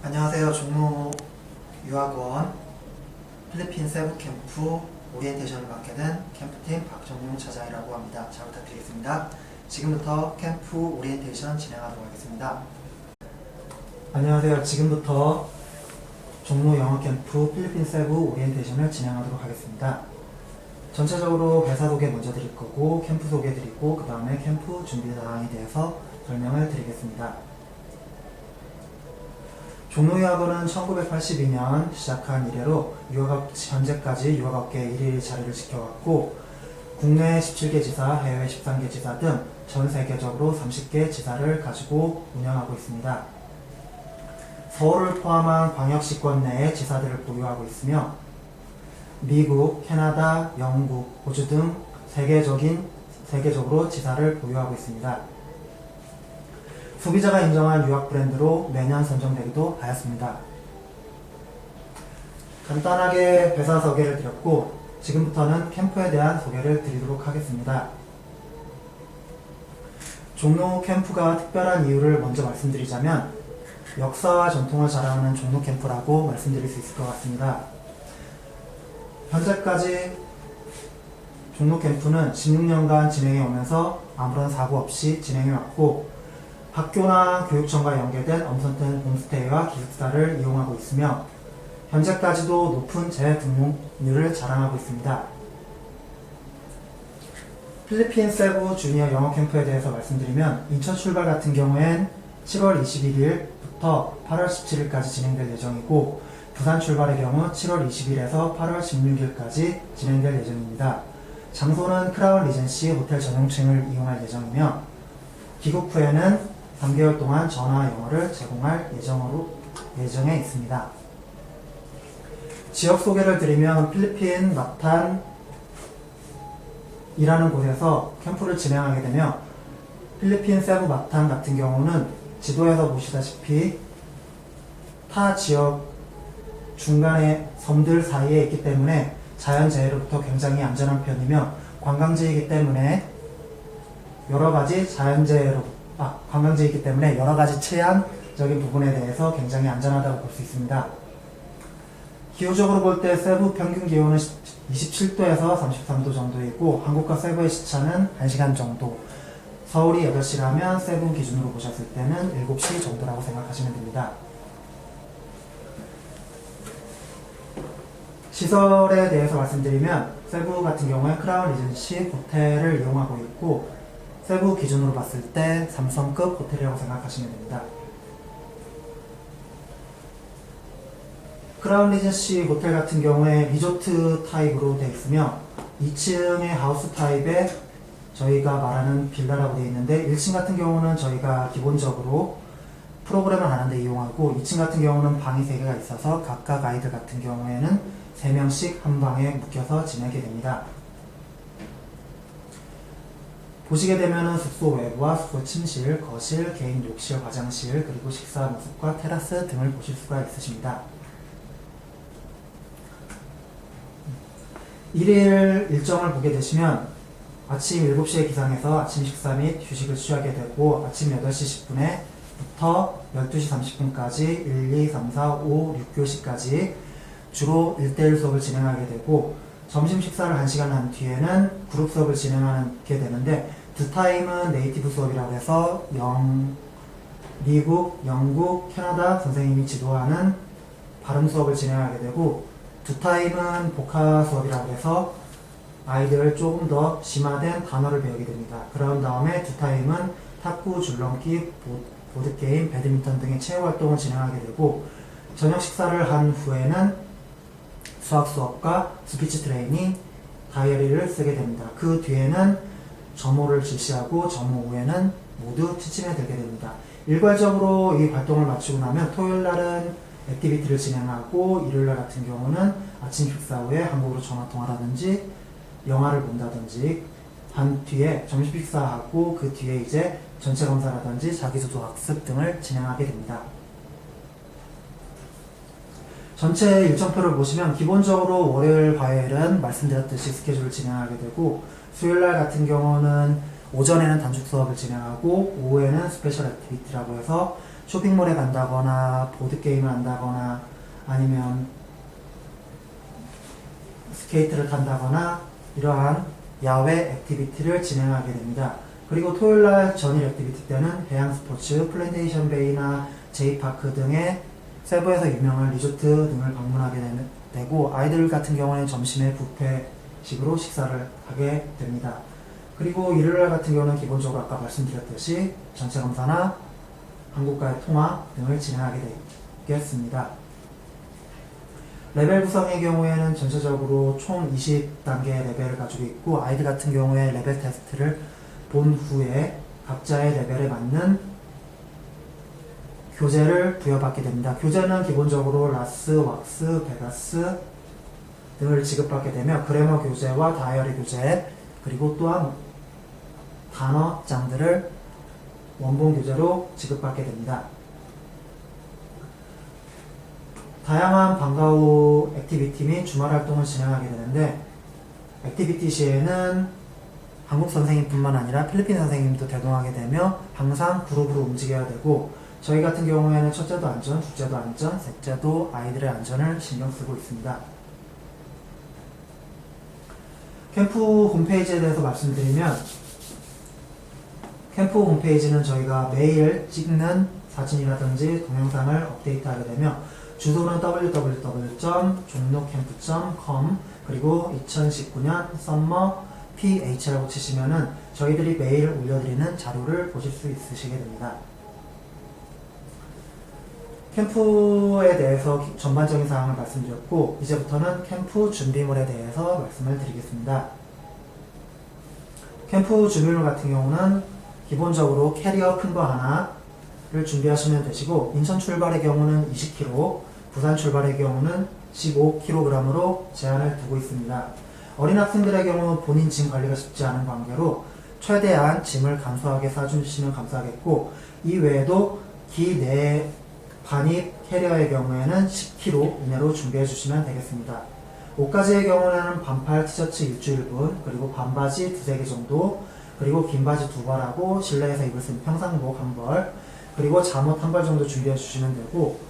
안녕하세요. 종로 유학원 필리핀 세부 캠프 오리엔테이션을 맡게 된 캠프팀 박정용 차장이라고 합니다. 잘 부탁드리겠습니다. 지금부터 캠프 오리엔테이션 진행하도록 하겠습니다. 안녕하세요. 지금부터 종로 영어 캠프 필리핀 세부 오리엔테이션을 진행하도록 하겠습니다. 전체적으로 회사 소개 먼저 드릴 거고 캠프 소개 드리고 그 다음에 캠프 준비 사항에 대해서 설명을 드리겠습니다. 종로유학원은 1982년 시작한 이래로 현재까지 유학업계 1위 자리를 지켜왔고 국내 17개 지사, 해외 13개 지사 등 전 세계적으로 30개 지사를 가지고 운영하고 있습니다. 서울을 포함한 광역시권 내에 지사들을 보유하고 있으며 미국, 캐나다, 영국, 호주 등 세계적으로 지사를 보유하고 있습니다. 소비자가 인정한 유학 브랜드로 매년 선정되기도 하였습니다. 간단하게 회사 소개를 드렸고 지금부터는 캠프에 대한 소개를 드리도록 하겠습니다. 종로 캠프가 특별한 이유를 먼저 말씀드리자면 역사와 전통을 자랑하는 종로 캠프라고 말씀드릴 수 있을 것 같습니다. 현재까지 종로 캠프는 16년간 진행해 오면서 아무런 사고 없이 진행해 왔고 학교나 교육청과 연계된 엄선된 홈스테이와 기숙사를 이용하고 있으며 현재까지도 높은 재등록률을 자랑하고 있습니다. 필리핀 세부 주니어 영어 캠프에 대해서 말씀드리면 인천 출발 같은 경우엔 7월 21일부터 8월 17일까지 진행될 예정이고 부산 출발의 경우 7월 20일에서 8월 16일까지 진행될 예정입니다. 장소는 크라운 리젠시 호텔 전용층을 이용할 예정이며 귀국 후에는 3개월 동안 전화 영어를 제공할 예정에 있습니다. 지역 소개를 드리면 필리핀 마탄이라는 곳에서 캠프를 진행하게 되며 필리핀 세부 마탄 같은 경우는 지도에서 보시다시피 타 지역 중간에 섬들 사이에 있기 때문에 자연재해로부터 굉장히 안전한 편이며 관광지이기 때문에 관광지이기 때문에 여러가지 치안적인 부분에 대해서 굉장히 안전하다고 볼 수 있습니다. 기후적으로 볼 때 세부 평균 기온은 27도에서 33도 정도이고 한국과 세부의 시차는 1시간 정도, 서울이 8시라면 세부 기준으로 보셨을 때는 7시 정도라고 생각하시면 됩니다. 시설에 대해서 말씀드리면 세부 같은 경우에 크라운 리젠시 호텔을 이용하고 있고 세부 기준으로 봤을 때 3성급 호텔이라고 생각하시면 됩니다. 크라운 리젠시 호텔 같은 경우에 리조트 타입으로 되어 있으며 2층의 하우스 타입에 저희가 말하는 빌라라고 되어 있는데 1층 같은 경우는 저희가 기본적으로 프로그램을 하는데 이용하고 2층 같은 경우는 방이 3개가 있어서 각각 아이들 같은 경우에는 3명씩 한 방에 묶여서 지내게 됩니다. 보시게 되면 숙소 외부와 숙소 침실, 거실, 개인 욕실, 화장실, 그리고 식사 모습과 테라스 등을 보실 수가 있으십니다. 일일 일정을 보게 되시면 아침 7시에 기상해서 아침 식사 및 휴식을 취하게 되고 아침 8시 10분에부터 12시 30분까지 1, 2, 3, 4, 5, 6교시까지 주로 1대1 수업을 진행하게 되고 점심 식사를 1시간 한 뒤에는 그룹 수업을 진행하게 되는데 두 타임은 네이티브 수업이라고 해서 미국, 영국, 캐나다 선생님이 지도하는 발음 수업을 진행하게 되고 두 타임은 복화 수업이라고 해서 아이들 조금 더 심화된 단어를 배우게 됩니다. 그런 다음에 두 타임은 탁구, 줄넘기, 보드게임, 배드민턴 등의 체육 활동을 진행하게 되고 저녁 식사를 한 후에는 수학 수업과 스피치 트레이닝, 다이어리를 쓰게 됩니다. 그 뒤에는 점호를 실시하고 점호 후에는 모두 취침에 들게 됩니다. 일괄적으로 이 활동을 마치고 나면 토요일 날은 액티비티를 진행하고 일요일 날 같은 경우는 아침 식사 후에 한국으로 전화통화라든지 영화를 본다든지 한 뒤에 점심 식사하고 그 뒤에 이제 전체 검사라든지 자기주도 학습 등을 진행하게 됩니다. 전체 일정표를 보시면 기본적으로 월요일, 화요일은 말씀드렸듯이 스케줄을 진행하게 되고 수요일날 같은 경우는 오전에는 단축 수업을 진행하고 오후에는 스페셜 액티비티라고 해서 쇼핑몰에 간다거나 보드게임을 한다거나 아니면 스케이트를 탄다거나 이러한 야외 액티비티를 진행하게 됩니다. 그리고 토요일날 전일 액티비티 때는 해양 스포츠, 플랜테이션 베이나 제이파크 등의 세부에서 유명한 리조트 등을 방문하게 되고 아이들 같은 경우는 점심에 뷔페식으로 식사를 하게 됩니다. 그리고 일요일날 같은 경우는 기본적으로 아까 말씀드렸듯이 전체 검사나 한국과의 통화 등을 진행하게 되겠습니다. 레벨 구성의 경우에는 전체적으로 총 20단계의 레벨을 가지고 있고 아이들 같은 경우에 레벨 테스트를 본 후에 각자의 레벨에 맞는 교재를 부여받게 됩니다. 교재는 기본적으로 라스, 왁스, 베가스 등을 지급받게 되며 그래머 교재와 다이어리 교재 그리고 또한 단어장들을 원본 교재로 지급받게 됩니다. 다양한 방과 후 액티비티 및 주말 활동을 진행하게 되는데 액티비티 시에는 한국 선생님뿐만 아니라 필리핀 선생님도 대동하게 되며 항상 그룹으로 움직여야 되고 저희 같은 경우에는 첫째도 안전, 둘째도 안전, 셋째도 아이들의 안전을 신경 쓰고 있습니다. 캠프 홈페이지에 대해서 말씀드리면 캠프 홈페이지는 저희가 매일 찍는 사진이라든지 동영상을 업데이트하게 되며 주소는 www.종로캠프.com 그리고 2019년 썸머 PH라고 치시면은 저희들이 매일 올려드리는 자료를 보실 수 있으시게 됩니다. 캠프에 대해서 전반적인 사항을 말씀드렸고 이제부터는 캠프 준비물에 대해서 말씀을 드리겠습니다. 캠프 준비물 같은 경우는 기본적으로 캐리어 큰 거 하나를 준비하시면 되시고 인천 출발의 경우는 20kg, 부산 출발의 경우는 15kg으로 제한을 두고 있습니다. 어린 학생들의 경우 본인 짐 관리가 쉽지 않은 관계로 최대한 짐을 간소하게 싸주시면 감사하겠고 이 외에도 기 내 반입 캐리어의 경우에는 10kg 이내로 준비해 주시면 되겠습니다. 옷가지의 경우에는 반팔 티셔츠 일주일분 그리고 반바지 두세 개 정도 그리고 긴 바지 2벌하고 실내에서 입을 수 있는 평상복 1벌 그리고 잠옷 1벌 정도 준비해 주시면 되고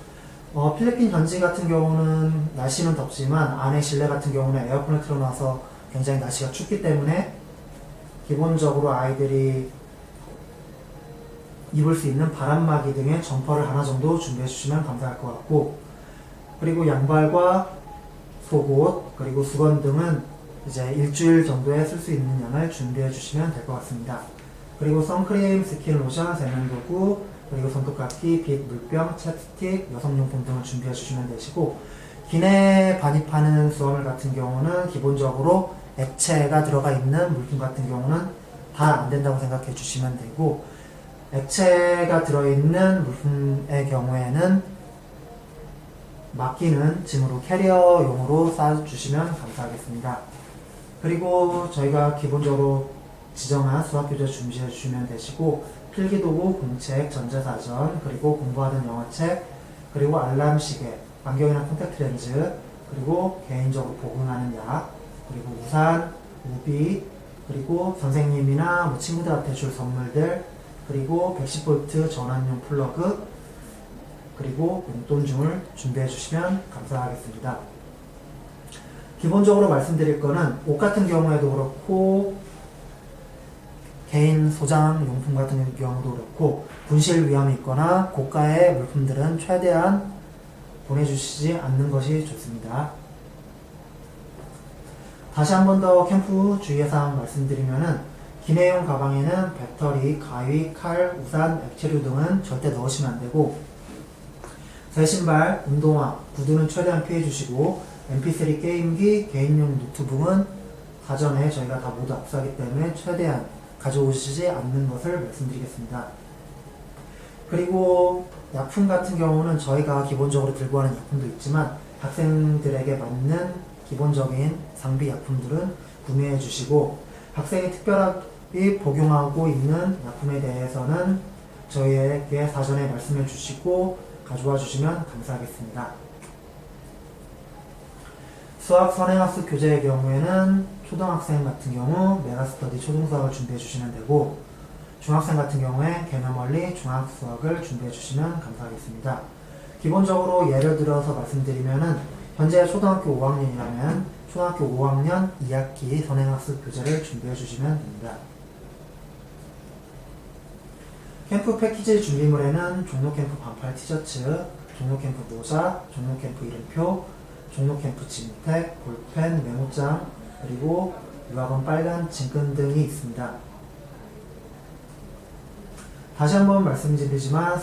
필리핀 현지 같은 경우는 날씨는 덥지만 안에 실내 같은 경우는 에어컨을 틀어놔서 굉장히 날씨가 춥기 때문에 기본적으로 아이들이 입을 수 있는 바람막이 등의 점퍼를 하나 정도 준비해 주시면 감사할 것 같고 그리고 양발과 속옷 그리고 수건 등은 이제 일주일 정도에 쓸 수 있는 양을 준비해 주시면 될 것 같습니다. 그리고 선크림, 스킨 로션, 세면도구 그리고 손톱깎이, 빗, 물병, 챕스틱, 여성용품 등을 준비해 주시면 되시고 기내에 반입하는 수화물 같은 경우는 기본적으로 액체가 들어가 있는 물품 같은 경우는 다 안 된다고 생각해 주시면 되고 액체가 들어있는 물품의 경우에는 맡기는 짐으로 캐리어용으로 싸주시면 감사하겠습니다. 그리고 저희가 기본적으로 지정한 수학교재 준비해 주시면 되시고 필기도구, 공책, 전자사전, 그리고 공부하던 영어책, 그리고 알람시계, 안경이나 콘택트 렌즈, 그리고 개인적으로 복용하는 약, 그리고 우산, 우비, 그리고 선생님이나 뭐 친구들한테 줄 선물들, 그리고 110V 전환용 플러그, 그리고 용돈줌을 준비해 주시면 감사하겠습니다. 기본적으로 말씀드릴 거는 옷 같은 경우에도 그렇고 개인 소장 용품 같은 경우도 그렇고 분실 위험이 있거나 고가의 물품들은 최대한 보내주시지 않는 것이 좋습니다. 다시 한 번 더 캠프 주의사항 말씀드리면은 기내용 가방에는 배터리, 가위, 칼, 우산, 액체류 등은 절대 넣으시면 안 되고 새 신발, 운동화, 구두는 최대한 피해 주시고 mp3 게임기, 개인용 노트북은 사전에 저희가 다 모두 압수하기 때문에 최대한 가져오시지 않는 것을 말씀드리겠습니다. 그리고 약품 같은 경우는 저희가 기본적으로 들고 가는 약품도 있지만 학생들에게 맞는 기본적인 상비 약품들은 구매해 주시고 학생이 특별하게 복용하고 있는 약품에 대해서는 저희에게 사전에 말씀해 주시고 가져와 주시면 감사하겠습니다. 수학 선행학습 교재의 경우에는 초등학생 같은 경우 메가스터디 초등수학을 준비해 주시면 되고 중학생 같은 경우에 개념 원리 중학수학을 준비해 주시면 감사하겠습니다. 기본적으로 예를 들어서 말씀드리면은 현재 초등학교 5학년이라면 초등학교 5학년 2학기 선행학습 교재를 준비해 주시면 됩니다. 캠프 패키지 준비물에는 종로캠프 반팔 티셔츠, 종로캠프 모자, 종로캠프 이름표, 종로캠프 짐택, 볼펜, 메모장, 그리고 유학원 빨간 짐끈 등이 있습니다. 다시 한번 말씀드리지만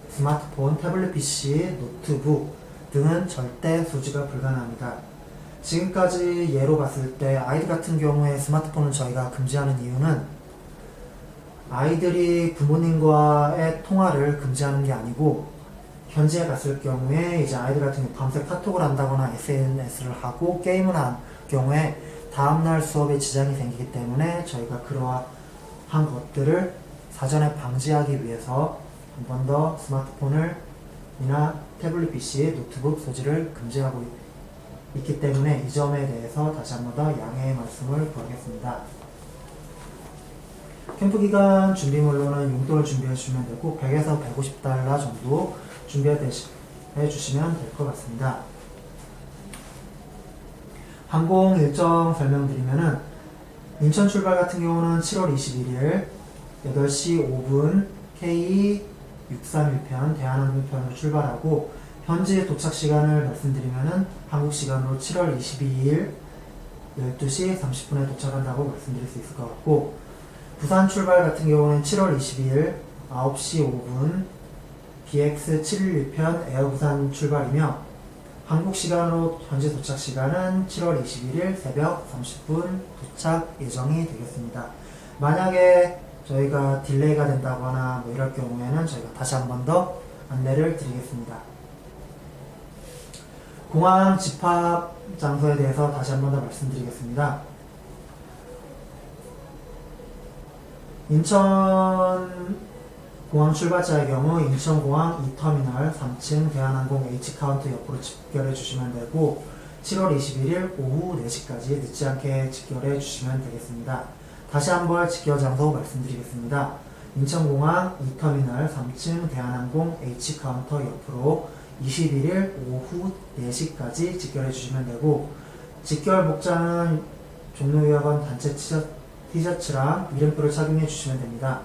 스마트폰, 태블릿 PC, 노트북 등은 절대 소지가 불가능합니다. 지금까지 예로 봤을 때 아이들 같은 경우에 스마트폰을 저희가 금지하는 이유는 아이들이 부모님과의 통화를 금지하는 게 아니고 현지에 갔을 경우에 이제 아이들 같은 경우 밤새 카톡을 한다거나 SNS를 하고 게임을 한 경우에 다음날 수업에 지장이 생기기 때문에 저희가 그러한 것들을 사전에 방지하기 위해서 한 번 더 스마트폰을 이나 태블릿 PC, 노트북 소지를 금지하고 있기 때문에 이 점에 대해서 다시 한 번 더 양해의 말씀을 구하겠습니다. 캠프 기간 준비물로는 용돈을 준비해 주시면 되고 100에서 150달러 정도 준비해 주시면 될 것 같습니다. 항공 일정 설명드리면은 인천 출발 같은 경우는 7월 21일 8시 5분 K631편 대한항공편으로 출발하고 현지 도착 시간을 말씀드리면은 한국 시간으로 7월 22일 12시 30분에 도착한다고 말씀드릴 수 있을 것 같고 부산 출발 같은 경우는 7월 22일 9시 5분 BX711편 에어부산 출발이며 한국 시간으로 현지 도착 시간은 7월 21일 새벽 30분 도착 예정이 되겠습니다. 만약에 저희가 딜레이가 된다거나 뭐 이럴 경우에는 저희가 다시 한 번 더 안내를 드리겠습니다. 공항 집합 장소에 대해서 다시 한 번 더 말씀드리겠습니다. 인천공항 출발자의 경우 인천공항 2터미널 3층 대한항공 H카운터 옆으로 직결해 주시면 되고 7월 21일 오후 4시까지 늦지 않게 직결해 주시면 되겠습니다. 다시 한번 직결 장소 말씀드리겠습니다. 인천공항 2터미널 3층 대한항공 H카운터 옆으로 21일 오후 4시까지 직결해 주시면 되고 직결 복장은 종로유학원 단체 티셔츠랑 이름표를 착용해 주시면 됩니다.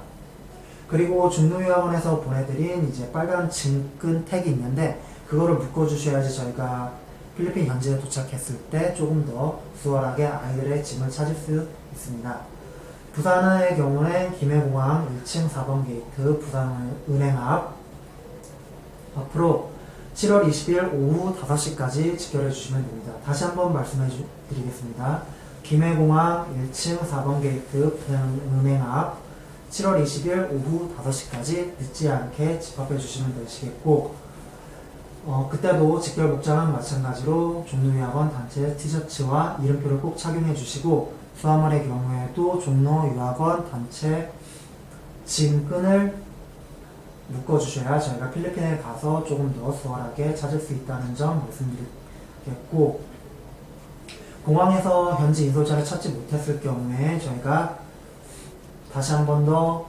그리고 종로유학원에서 보내드린 이제 빨간 짐끈 택이 있는데 그거를 묶어 주셔야지 저희가 필리핀 현지에 도착했을 때 조금 더 수월하게 아이들의 짐을 찾을 수 있습니다. 부산의 경우는 김해공항 1층 4번 게이트 부산은행 앞으로 7월 20일 오후 5시까지 직결해 주시면 됩니다. 다시 한번 말씀해 드리겠습니다. 김해공항 1층 4번 게이트 부산은행 앞 7월 20일 오후 5시까지 늦지 않게 집합해 주시면 되시겠고 그때도 직결 복장은 마찬가지로 종로유학원 단체 티셔츠와 이름표를 꼭 착용해 주시고 수화물의 경우에도 종로유학원 단체 짐끈을 묶어주셔야 저희가 필리핀에 가서 조금 더 수월하게 찾을 수 있다는 점 말씀드리겠고 공항에서 현지 인솔자를 찾지 못했을 경우에 저희가 다시 한 번 더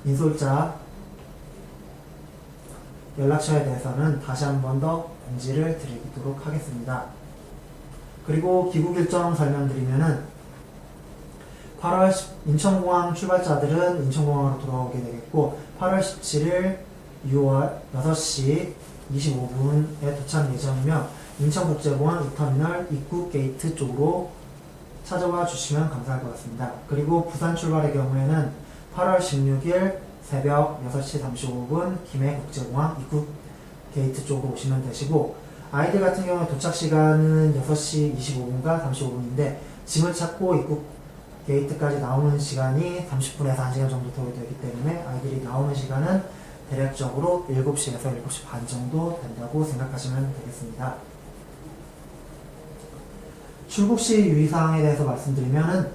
인솔자 연락처에 대해서는 다시 한 번 더 공지를 드리도록 하겠습니다. 그리고 귀국 일정 설명드리면은 8월 인천공항 출발자들은 인천공항으로 돌아오게 되겠고 8월 17일 6월 6시 25분에 도착 예정이며 인천국제공항 2터미널 입구 게이트 쪽으로 찾아와 주시면 감사할 것 같습니다. 그리고 부산 출발의 경우에는 8월 16일 새벽 6시 35분 김해국제공항 입구 게이트 쪽으로 오시면 되시고 아이들 같은 경우는 도착 시간은 6시 25분과 35분인데 짐을 찾고 입구 게이트까지 나오는 시간이 30분에서 1시간 정도 되기 때문에 아이들이 나오는 시간은 대략적으로 7시에서 7시 반 정도 된다고 생각하시면 되겠습니다. 출국 시 유의사항에 대해서 말씀드리면은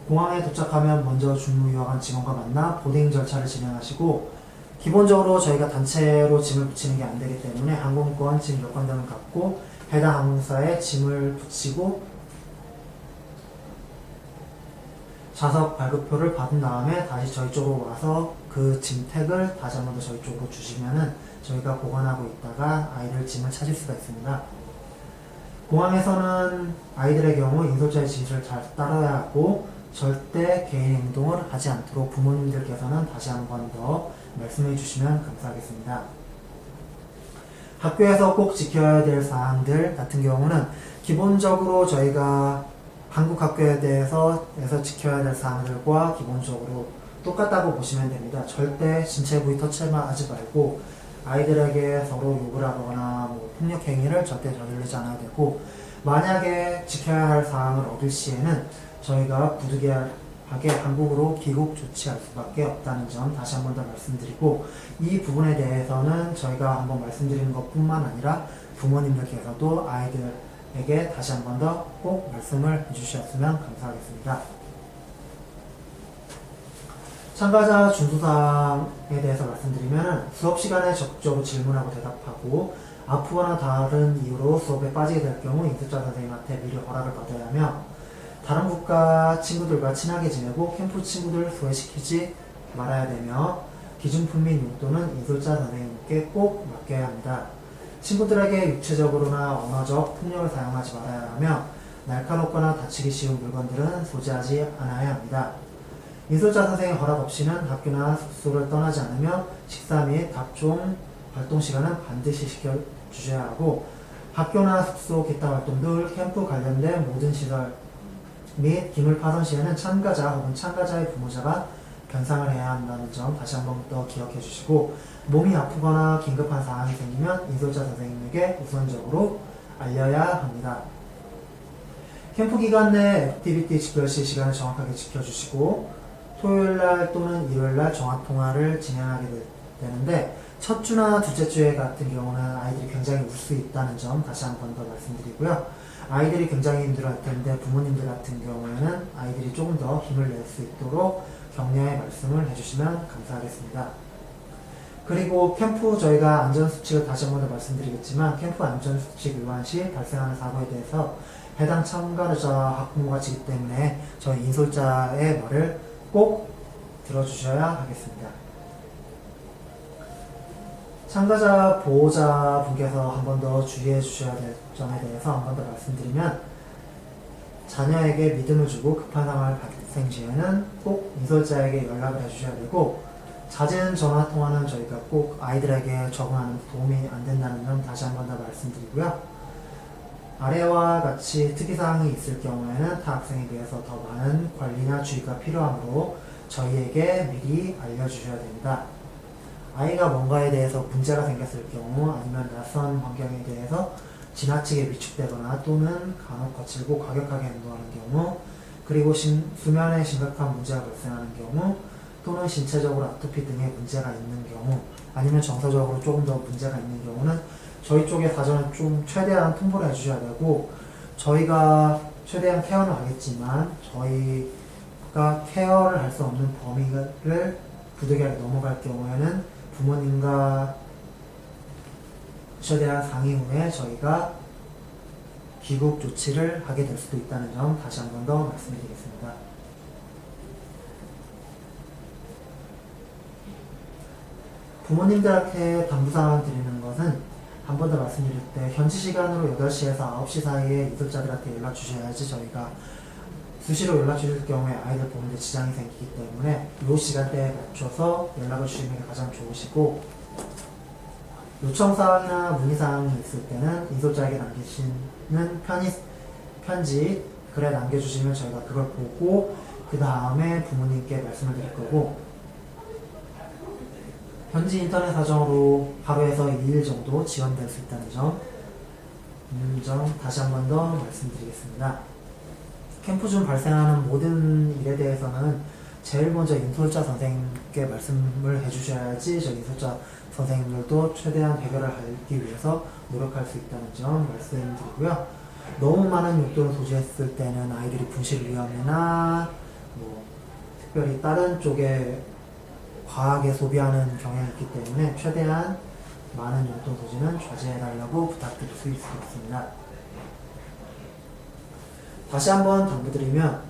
공항에 도착하면 먼저 중무유학원 직원과 만나 보딩 절차를 진행하시고 기본적으로 저희가 단체로 짐을 붙이는 게 안 되기 때문에 항공권, 짐 여권 등을 갖고 해당 항공사에 짐을 붙이고 좌석 발급표를 받은 다음에 다시 저희 쪽으로 와서 그 짐 택을 다시 한 번 더 저희 쪽으로 주시면은 저희가 보관하고 있다가 아이들 짐을 찾을 수가 있습니다. 공항에서는 아이들의 경우 인솔자의 지시를 잘 따라야 하고 절대 개인 행동을 하지 않도록 부모님들께서는 다시 한 번 더 말씀해 주시면 감사하겠습니다. 학교에서 꼭 지켜야 될 사항들 같은 경우는 기본적으로 저희가 한국 학교에 대해서 지켜야 될 사항들과 기본적으로 똑같다고 보시면 됩니다. 절대 신체 부위 터치만 하지 말고 아이들에게 서로 욕을 하거나 폭력 행위를 절대 저지르지 않아야 되고, 만약에 지켜야 할 사항을 어길 시에는 저희가 부득이하게 한국으로 귀국 조치할 수밖에 없다는 점 다시 한 번 더 말씀드리고, 이 부분에 대해서는 저희가 한번 말씀드리는 것 뿐만 아니라 부모님들께서도 아이들에게 다시 한 번 더 꼭 말씀을 해주셨으면 감사하겠습니다. 참가자 준수사항에 대해서 말씀드리면, 수업 시간에 적극적으로 질문하고 대답하고 아프거나 다른 이유로 수업에 빠지게 될 경우 인솔자 선생님한테 미리 허락을 받아야 하며, 다른 국가 친구들과 친하게 지내고 캠프 친구들 소외시키지 말아야 되며, 기준품 및 용돈은 인솔자 선생님께 꼭 맡겨야 합니다. 친구들에게 육체적으로나 언어적 폭력을 사용하지 말아야 하며, 날카롭거나 다치기 쉬운 물건들은 소지하지 않아야 합니다. 인솔자 선생의 허락 없이는 학교나 숙소를 떠나지 않으며 식사 및 각종 활동 시간은 반드시 지켜주셔야 하고, 학교나 숙소 기타 활동들, 캠프 관련된 모든 시설 및 기물 파손 시에는 참가자 혹은 참가자의 부모자가 변상을 해야 한다는 점 다시 한 번 더 기억해 주시고, 몸이 아프거나 긴급한 상황이 생기면 인솔자 선생님에게 우선적으로 알려야 합니다. 캠프 기간 내 액티비티 직결시 시간을 정확하게 지켜주시고, 토요일날 또는 일요일날 종합통화를 진행하게 되는데, 첫 주나 둘째 주에 같은 경우는 아이들이 굉장히 울 수 있다는 점 다시 한 번 더 말씀드리고요. 아이들이 굉장히 힘들어할 텐데 부모님들 같은 경우에는 아이들이 조금 더 힘을 낼 수 있도록 격려의 말씀을 해주시면 감사하겠습니다. 그리고 캠프 저희가 안전수칙을 다시 한 번 더 말씀드리겠지만, 캠프 안전수칙 위반 시 발생하는 사고에 대해서 해당 참가자 학부모가 지기 때문에 저희 인솔자의 말을 꼭 들어주셔야 하겠습니다. 참가자 보호자분께서 한 번 더 주의해 주셔야 될 점에 대해서 한 번 더 말씀드리면, 자녀에게 믿음을 주고 급한 상황 발생 시에는 꼭 인솔자에게 연락을 해주셔야 되고, 잦은 전화 통화는 저희가 꼭 아이들에게 적응하는 도움이 안 된다는 점 다시 한 번 더 말씀드리고요. 아래와 같이 특이사항이 있을 경우에는 타 학생에 비해서 더 많은 관리나 주의가 필요하므로 저희에게 미리 알려주셔야 됩니다. 아이가 뭔가에 대해서 문제가 생겼을 경우, 아니면 낯선 환경에 대해서 지나치게 위축되거나 또는 간혹 거칠고 과격하게 행동하는 경우, 그리고 수면에 심각한 문제가 발생하는 경우, 또는 신체적으로 아토피 등의 문제가 있는 경우, 아니면 정서적으로 조금 더 문제가 있는 경우는 저희 쪽에 사전에 좀 최대한 통보를 해주셔야 되고, 저희가 최대한 케어는 하겠지만 저희가 케어를 할 수 없는 범위를 부득이하게 넘어갈 경우에는 부모님과 최대한 상의 후에 저희가 귀국 조치를 하게 될 수도 있다는 점 다시 한 번 더 말씀드리겠습니다. 부모님들한테 당부사항을 드리는 것은, 한 번 더 말씀드릴 때 현지 시간으로 8시에서 9시 사이에 인솔자들한테 연락 주셔야지 저희가 수시로 연락 주실 경우에 아이들 보는데 지장이 생기기 때문에 이 시간대에 맞춰서 연락을 주시는 게 가장 좋으시고, 요청사항이나 문의사항이 있을 때는 인솔자에게 남기시는 편지 글에 남겨주시면 저희가 그걸 보고 그 다음에 부모님께 말씀을 드릴 거고, 현지 인터넷 사정으로 하루에서 2일 정도 지연될 수 있다는 점 다시 한 번 더 말씀드리겠습니다. 캠프 중 발생하는 모든 일에 대해서는 제일 먼저 인솔자 선생님께 말씀을 해주셔야지 저희 인솔자 선생님들도 최대한 해결을 하기 위해서 노력할 수 있다는 점 말씀드리고요. 너무 많은 용돈을 소지했을 때는 아이들이 분실 위험이나 특별히 다른 쪽에 과하게 소비하는 경향이 있기 때문에 최대한 많은 용돈 소지는 자제해달라고 부탁드릴 수 있습니다. 다시 한번 당부드리면,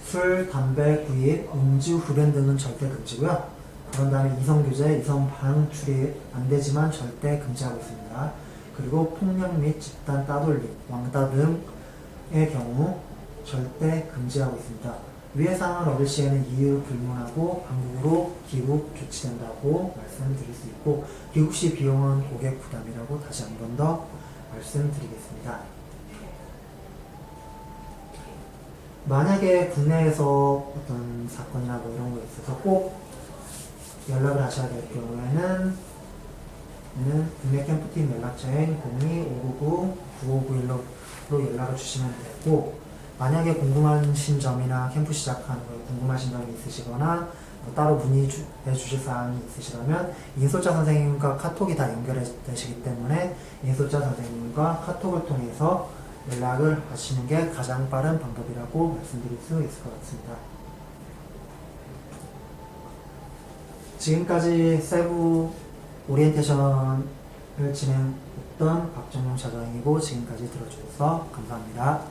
술, 담배, 구입, 음주, 흡연 등은 절대 금지고요. 그런 다음에 이성교제, 이성방 출입 안 되지만 절대 금지하고 있습니다. 그리고 폭력 및 집단 따돌림, 왕따 등의 경우 절대 금지하고 있습니다. 위의 사항을 얻을 시에는 이유 불문하고 한국으로 귀국 조치된다고 말씀드릴 수 있고, 귀국 시 비용은 고객 부담이라고 다시 한 번 더 말씀드리겠습니다. 만약에 국내에서 어떤 사건이나 뭐 이런 거 있어서 꼭 연락을 하셔야 될 경우에는 국내 캠프팀 연락처인 02-599-9591로 연락을 주시면 되고, 만약에 궁금하신 점이나 캠프 시작하는 거에 궁금하신 점이 있으시거나 따로 문의해 주실 사항이 있으시다면 인솔자 선생님과 카톡이 다 연결이 되시기 때문에 인솔자 선생님과 카톡을 통해서 연락을 하시는 게 가장 빠른 방법이라고 말씀드릴 수 있을 것 같습니다. 지금까지 세부 오리엔테이션을 진행했던 박정용 차장이고, 지금까지 들어주셔서 감사합니다.